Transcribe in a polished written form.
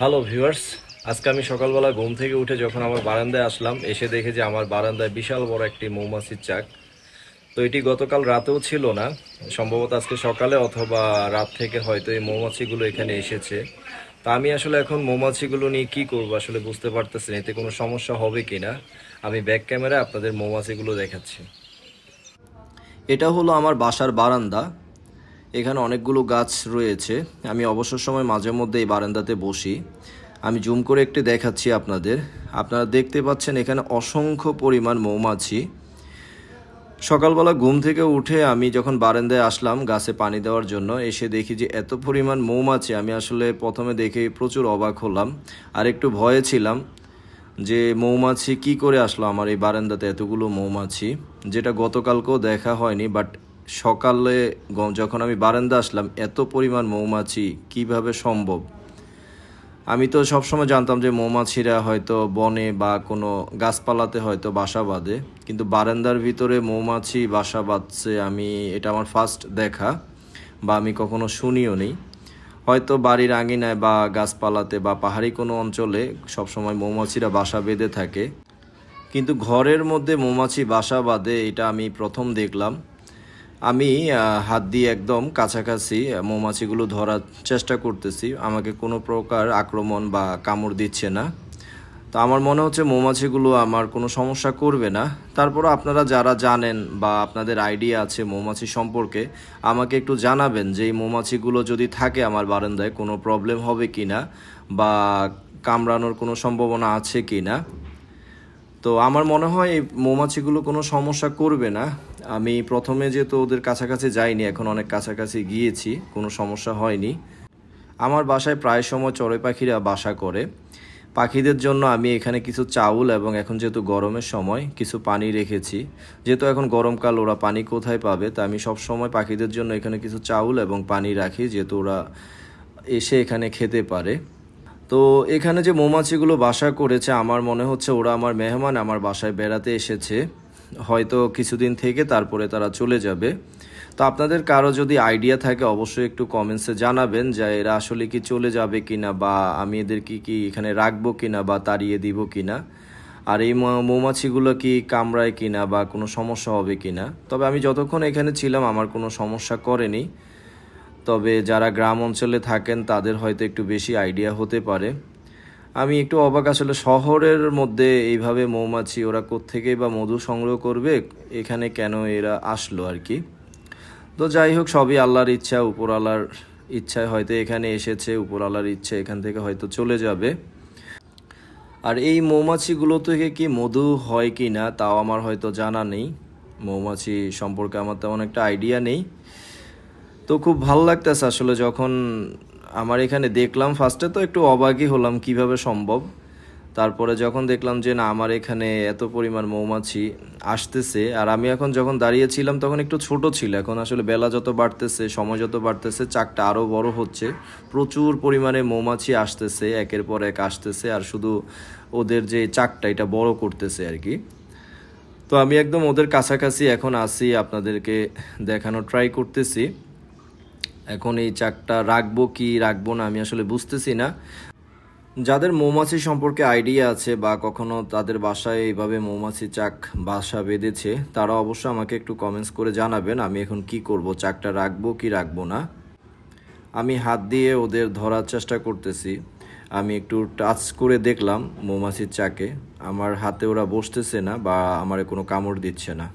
Hello viewers, আজকে আমি সকালবেলা ঘুম থেকে উঠে যখন আমার বারান্দায় আসলাম, এসে দেখে যে আমার বারান্দায় বিশাল বড় একটি মৌমাছির চাক। তো এটি গতকাল রাতেও ছিল না, সম্ভবত আজকে সকালে অথবা রাত থেকে হয়তো এই মৌমাছিগুলো এখানে এসেছে। তা আমি আসলে এখন মৌমাছিগুলো নিয়ে কি করব আসলে বুঝতে পারতেছি না, এতে কোনো সমস্যা হবে কিনা। আমি ব্যাক ক্যামেরায় আপনাদের মৌমাছিগুলো দেখাচ্ছি। এটা হলো আমার বাসার বারান্দা। এখানে অনেকগুলো গাছ রয়েছে। আমি অবসর সময় মাঝে মধ্যে এই বারান্দাতে বসি। আমি জুম করে একটু দেখাচ্ছি আপনাদের। আপনারা দেখতে পাচ্ছেন এখানে অসংখ্য পরিমাণ মৌমাছি। সকালবেলা ঘুম থেকে উঠে আমি যখন বারান্দায় আসলাম গাছে পানি দেওয়ার জন্য, এসে দেখি যে এত পরিমাণ মৌমাছি। আমি আসলে প্রথমে দেখে প্রচুর অবাক হলাম, আর একটু ভয়ে ছিলাম যে মৌমাছি কি করে আসলো আমার এই বারান্দাতে এতগুলো মৌমাছি, যেটা গতকালকেও দেখা হয়নি। বাট সকালে যখন আমি বারান্দা আসলাম, এত পরিমাণ মৌমাছি কিভাবে সম্ভব? আমি তো সবসময় জানতাম যে মৌমাছিরা হয়তো বনে বা কোনো গাছপালাতে হয়তো বাসা বাঁধে, কিন্তু বারান্দার ভিতরে মৌমাছি বাসা বাঁধছে এটা আমার ফার্স্ট দেখা, বা আমি কখনো শুনিও নি। হয়তো বাড়ির আঙিনায় বা গাছপালাতে বা পাহাড়ি কোনো অঞ্চলে সবসময় মৌমাছিরা বাসা বেঁধে থাকে, কিন্তু ঘরের মধ্যে মৌমাছি বাসা বাঁধে এটা আমি প্রথম দেখলাম। আমি হাত দিয়ে একদম কাছাকাছি মৌমাছিগুলো ধরার চেষ্টা করতেছি, আমাকে কোনো প্রকার আক্রমণ বা কামড় দিচ্ছে না। তো আমার মনে হচ্ছে মৌমাছিগুলো আমার কোনো সমস্যা করবে না। তারপরও আপনারা যারা জানেন বা আপনাদের আইডিয়া আছে মৌমাছি সম্পর্কে, আমাকে একটু জানাবেন যে এই মৌমাছিগুলো যদি থাকে আমার বারান্দায় কোনো প্রবলেম হবে কি না, বা কামড়ানোর কোনো সম্ভাবনা আছে কি না। তো আমার মনে হয় এই মৌমাছিগুলো কোনো সমস্যা করবে না। আমি প্রথমে যেহেতু ওদের কাছাকাছি যাইনি, এখন অনেক কাছাকাছি গিয়েছি, কোনো সমস্যা হয়নি। আমার বাসায় প্রায় সময় চড়ুই পাখিরা বাসা করে। পাখিদের জন্য আমি এখানে কিছু চাউল এবং এখন যেহেতু গরমের সময় কিছু পানি রেখেছি। যেহেতু এখন গরমকাল, ওরা পানি কোথায় পাবে, তা আমি সব সময় পাখিদের জন্য এখানে কিছু চাউল এবং পানি রাখি, যেহেতু ওরা এসে এখানে খেতে পারে। তো এখানে যে মৌমাছিগুলো বাসা করেছে, আমার মনে হচ্ছে ওরা আমার মেহমান, আমার বাসায় বেড়াতে এসেছে, হয়তো কিছুদিন থেকে তারপরে তারা চলে যাবে। তো আপনাদের কারো যদি আইডিয়া থাকে অবশ্যই একটু কমেন্টসে জানাবেন যে এরা আসলে কি চলে যাবে কিনা, বা আমি এদের কি এখানে রাখবো কিনা বা তাড়িয়ে দিব কিনা, আর এই মৌমাছিগুলো কি কামড়ায় কিনা বা কোনো সমস্যা হবে কিনা। তবে আমি যতক্ষণ এখানে ছিলাম আমার কোনো সমস্যা করেনি। তবে যারা গ্রাম অঞ্চলে থাকেন তাদের হয়তো একটু বেশি আইডিয়া হতে পারে। আমি একটু অবাক আসলে, শহরের মধ্যে এইভাবে মৌমাছি ওরা কোত্থেকে বা মধু সংগ্রহ করবে, এখানে কেন এরা আসলো আর কি। তো যাই হোক, সবই আল্লাহর ইচ্ছা, উপরওয়ালার ইচ্ছায় হয়তো এখানে এসেছে, উপরওয়ালার ইচ্ছা এখান থেকে হয়তো চলে যাবে। আর এই মৌমাছিগুলো থেকে কি মধু হয় কি না তাও আমার হয়তো জানা নেই, মৌমাছি সম্পর্কে আমার তেমন একটা আইডিয়া নেই। তো খুব ভালো লাগতেছে আসলে যখন আমার এখানে দেখলাম। ফার্স্টে তো একটু অবাকই হলাম কিভাবে সম্ভব, তারপরে যখন দেখলাম যে না আমার এখানে এত পরিমাণ মৌমাছি আসতেছে। আর আমি এখন যখন দাঁড়িয়েছিলাম তখন একটু ছোট ছিল, এখন আসলে বেলা যত বাড়তেছে, সময় যত বাড়তেছে, চাকটা আরও বড় হচ্ছে। প্রচুর পরিমাণে মৌমাছি আসতেছে, একের পর এক আসতেছে, আর শুধু ওদের যে চাকটা এটা বড় করতেছে আর কি। তো আমি একদম ওদের কাছাকাছি এখন আসি, আপনাদেরকে দেখানোর ট্রাই করতেছি। এখন এই চাকটা রাখবো কি রাখবো না আমি আসলে বুঝতেছি না। যাদের মৌমাছি সম্পর্কে আইডিয়া আছে বা কখনো তাদের বাসায় এইভাবে মৌমাছি চাক বাসা বেঁধেছে, তারা অবশ্যই আমাকে একটু কমেন্টস করে জানাবেন আমি এখন কি করব, চাকটা রাখবো কি রাখবো না। আমি হাত দিয়ে ওদের ধরার চেষ্টা করতেছি। আমি একটু টাচ করে দেখলাম মৌমাছির চাকে, আমার হাতে ওরা বসতেছে না বা আমার কোনো কামড় দিচ্ছে না।